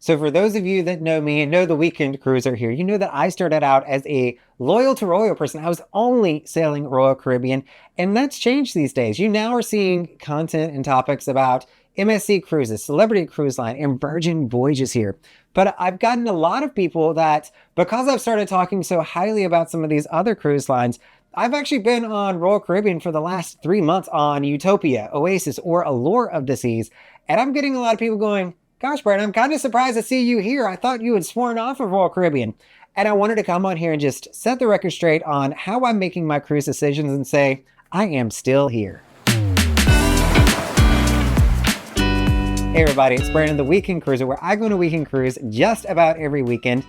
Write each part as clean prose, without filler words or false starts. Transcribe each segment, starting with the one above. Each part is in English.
So for those of you that know me and know the weekend cruiser here, you know that I started out as a loyal to Royal person. I was only sailing Royal Caribbean, and that's changed these days. You now are seeing content and topics about MSC cruises, Celebrity Cruise Line, and Virgin Voyages here. But I've gotten a lot of people that, because I've started talking so highly about some of these other cruise lines, I've actually been on Royal Caribbean for the last 3 months on Utopia, Oasis, or Allure of the Seas. And I'm getting a lot of people going, gosh, Brad, I'm kind of surprised to see you here. I thought you had sworn off of Royal Caribbean. And I wanted to come on here and just set the record straight on how I'm making my cruise decisions and say, I am still here. Hey everybody, it's Brandon, the Weekend Cruiser, where I go on a weekend cruise just about every weekend.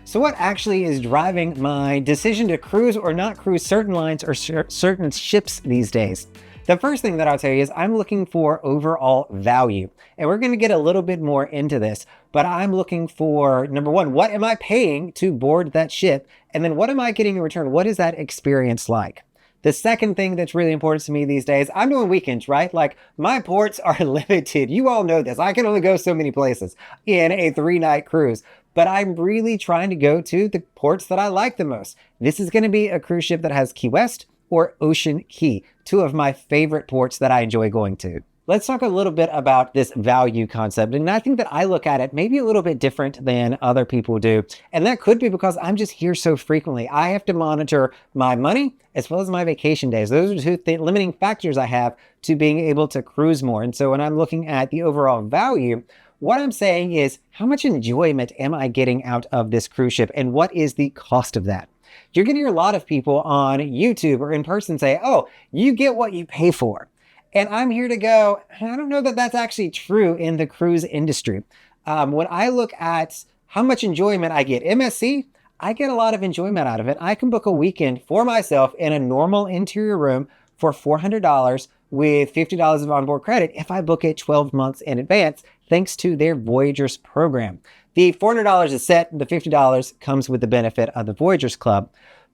So what actually is driving my decision to cruise or not cruise certain lines or certain ships these days? The first thing that I'll tell you is I'm looking for overall value. And we're going to get a little bit more into this, but I'm looking for, number one, what am I paying to board that ship? And then what am I getting in return? What is that experience like? The second thing that's really important to me these days, I'm doing weekends, right? Like my ports are limited. You all know this. I can only go so many places in a 3-night cruise, but I'm really trying to go to the ports that I like the most. This is going to be a cruise ship that has Key West or Ocean Key, two of my favorite ports that I enjoy going to. Let's talk a little bit about this value concept. And I think that I look at it maybe a little bit different than other people do. And that could be because I'm just here so frequently. I have to monitor my money as well as my vacation days. Those are two limiting factors I have to being able to cruise more. And so when I'm looking at the overall value, what I'm saying is how much enjoyment am I getting out of this cruise ship? And what is the cost of that? You're going to hear a lot of people on YouTube or in person say, oh, you get what you pay for. And I'm here to go, I don't know that that's actually true in the cruise industry. When I look at how much enjoyment I get, MSC, I get a lot of enjoyment out of it. I can book a weekend for myself in a normal interior room for $400 with $50 of onboard credit if I book it 12 months in advance, thanks to their Voyagers program. The $400 is set, the $50 comes with the benefit of the Voyagers Club.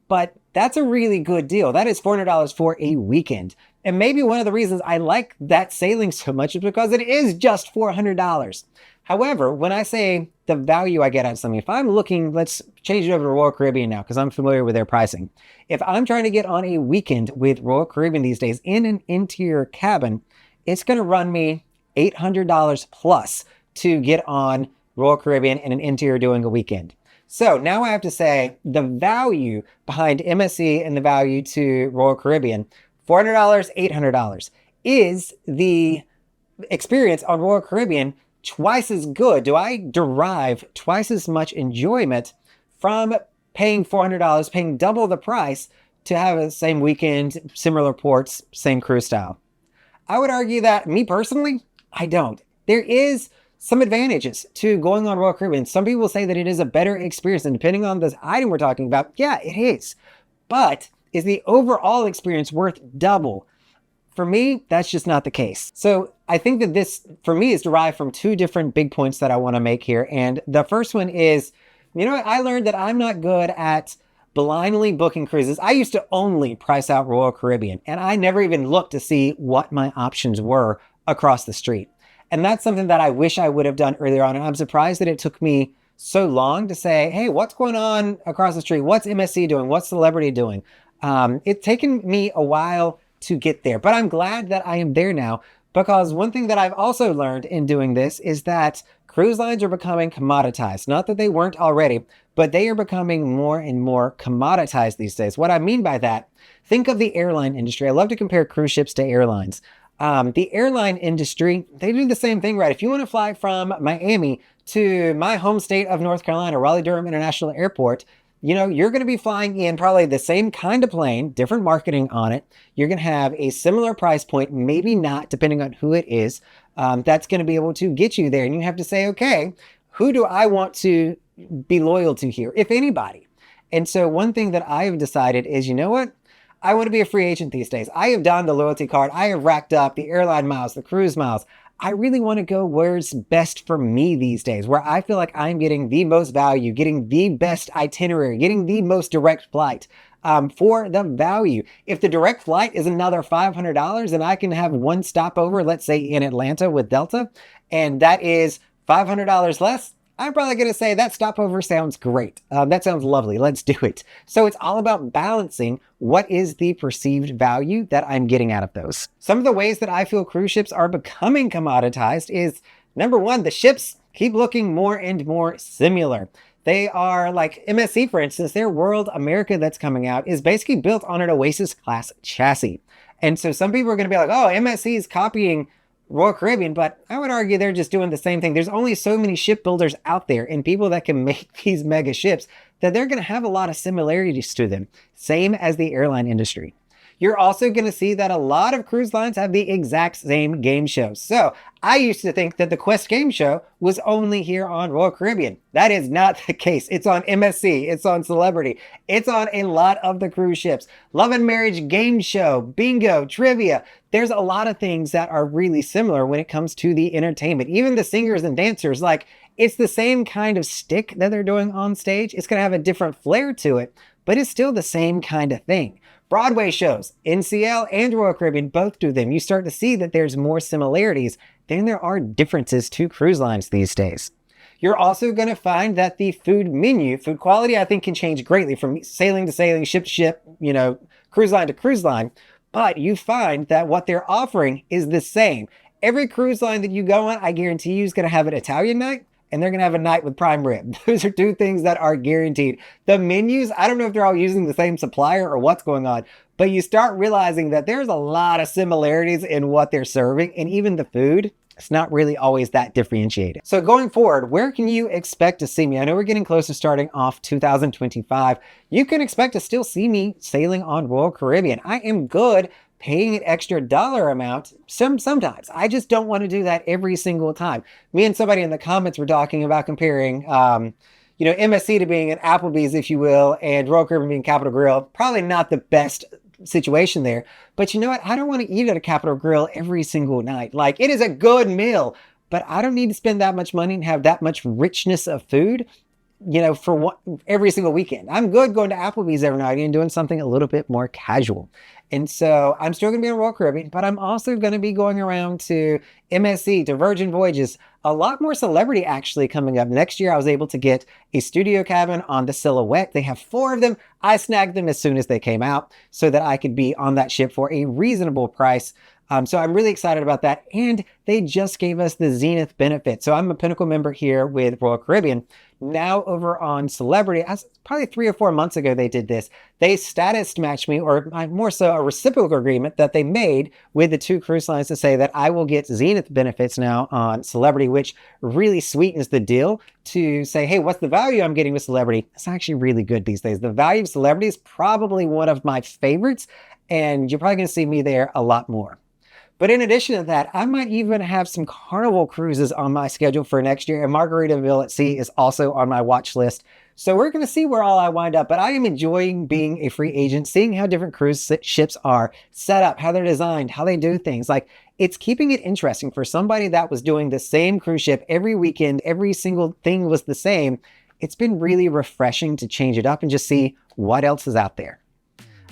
But that's a really good deal. That is $400 for a weekend. And maybe one of the reasons I like that sailing so much is because it is just $400. However, when I say the value I get out of something, if I'm looking, let's change it over to Royal Caribbean now because I'm familiar with their pricing. If I'm trying to get on a weekend with Royal Caribbean these days in an interior cabin, it's going to run me $800 plus to get on Royal Caribbean in an interior doing a weekend. So now I have to say the value behind MSC and the value to Royal Caribbean, $400, $800. Is the experience on Royal Caribbean twice as good? Do I derive twice as much enjoyment from paying $400, paying double the price to have the same weekend, similar ports, same cruise style? I would argue that, me personally, I don't. There is some advantages to going on Royal Caribbean. Some people say that it is a better experience, and depending on the item we're talking about, yeah, it is. But is the overall experience worth double? For me, that's just not the case. So I think that this, for me, is derived from two different big points that I want to make here. And the first one is, you know what? I learned that I'm not good at blindly booking cruises. I used to only price out Royal Caribbean, and I never even looked to see what my options were across the street. And that's something that I wish I would have done earlier on. And I'm surprised that it took me so long to say, hey, what's going on across the street? What's MSC doing? What's Celebrity doing? It's taken me a while to get there, but I'm glad that I am there now, because one thing that I've also learned in doing this is that cruise lines are becoming commoditized. Not that they weren't already, but they are becoming more and more commoditized these days. What I mean by that, think of the airline industry. I love to compare cruise ships to airlines. The airline industry, they do the same thing, right? If you want to fly from Miami to my home state of North Carolina, Raleigh-Durham International Airport, you know, you're going to be flying in probably the same kind of plane, different marketing on it. You're going to have a similar price point, maybe not, depending on who it is, that's going to be able to get you there. And you have to say, okay, who do I want to be loyal to here, if anybody? And so one thing that I have decided is, you know what? I want to be a free agent these days. I have done the loyalty card. I have racked up the airline miles, the cruise miles. I really want to go where's best for me these days, where I feel like I'm getting the most value, getting the best itinerary, getting the most direct flight for the value. If the direct flight is another $500 and I can have one stopover, let's say in Atlanta with Delta, and that is $500 less, I'm probably going to say that stopover sounds great. That sounds lovely. Let's do it. So it's all about balancing what is the perceived value that I'm getting out of those. Some of the ways that I feel cruise ships are becoming commoditized is, number one, the ships keep looking more and more similar. They are like MSC, for instance, their World America that's coming out is basically built on an Oasis class chassis. And so some people are going to be like, oh, MSC is copying Royal Caribbean, but I would argue they're just doing the same thing. There's only so many shipbuilders out there and people that can make these mega ships that they're going to have a lot of similarities to them, same as the airline industry. You're also going to see that a lot of cruise lines have the exact same game shows. So I used to think that the Quest game show was only here on Royal Caribbean. That is not the case. It's on MSC, it's on Celebrity, it's on a lot of the cruise ships. Love and Marriage game show, bingo, trivia. There's a lot of things that are really similar when it comes to the entertainment. Even the singers and dancers, like it's the same kind of stick that they're doing on stage. It's going to have a different flair to it, but it's still the same kind of thing. Broadway shows, NCL and Royal Caribbean both do them. You start to see that there's more similarities than there are differences to cruise lines these days. You're also going to find that the food menu, food quality, I think can change greatly from sailing to sailing, ship to ship, cruise line to cruise line. But you find that what they're offering is the same. Every cruise line that you go on, I guarantee you is going to have an Italian night and they're going to have a night with prime rib. Those are two things that are guaranteed. The menus, I don't know if they're all using the same supplier or what's going on, but you start realizing that there's a lot of similarities in what they're serving, and even the food, it's not really always that differentiated. So going forward, where can you expect to see me? I know we're getting close to starting off 2025. You can expect to still see me sailing on Royal Caribbean. I am good paying an extra dollar amount sometimes. I just don't want to do that every single time. Me and somebody in the comments were talking about comparing, MSC to being an Applebee's, if you will, and Royal Caribbean being Capital Grille. Probably not the best situation there, but you know what? I don't want to eat at a Capital Grille every single night. Like, it is a good meal, but I don't need to spend that much money and have that much richness of food, for every single weekend. I'm good going to Applebee's every night and doing something a little bit more casual. And so I'm still going to be on Royal Caribbean, but I'm also going to be going around to MSC, to Virgin Voyages, a lot more Celebrity actually coming up. Next year, I was able to get a studio cabin on the Silhouette. They have 4 of them. I snagged them as soon as they came out so that I could be on that ship for a reasonable price. So I'm really excited about that. And they just gave us the Zenith benefit. So I'm a Pinnacle member here with Royal Caribbean. Now over on Celebrity, probably 3 or 4 months ago they did this. They status matched me, or more so a reciprocal agreement that they made with the 2 cruise lines to say that I will get Zenith benefits now on Celebrity, which really sweetens the deal to say, hey, what's the value I'm getting with Celebrity? It's actually really good these days. The value of Celebrity is probably one of my favorites, and you're probably going to see me there a lot more. But in addition to that, I might even have some Carnival cruises on my schedule for next year, and Margaritaville at Sea is also on my watch list. So we're going to see where all I wind up, but I am enjoying being a free agent, seeing how different cruise ships are set up, how they're designed, how they do things. Like, it's keeping it interesting for somebody that was doing the same cruise ship every weekend, every single thing was the same. It's been really refreshing to change it up and just see what else is out there.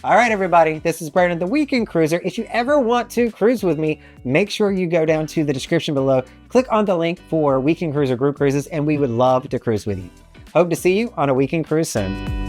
All right, everybody, this is Brandon, the Weekend Cruiser. If you ever want to cruise with me, make sure you go down to the description below, click on the link for Weekend Cruiser group cruises, and we would love to cruise with you. Hope to see you on a weekend cruise soon.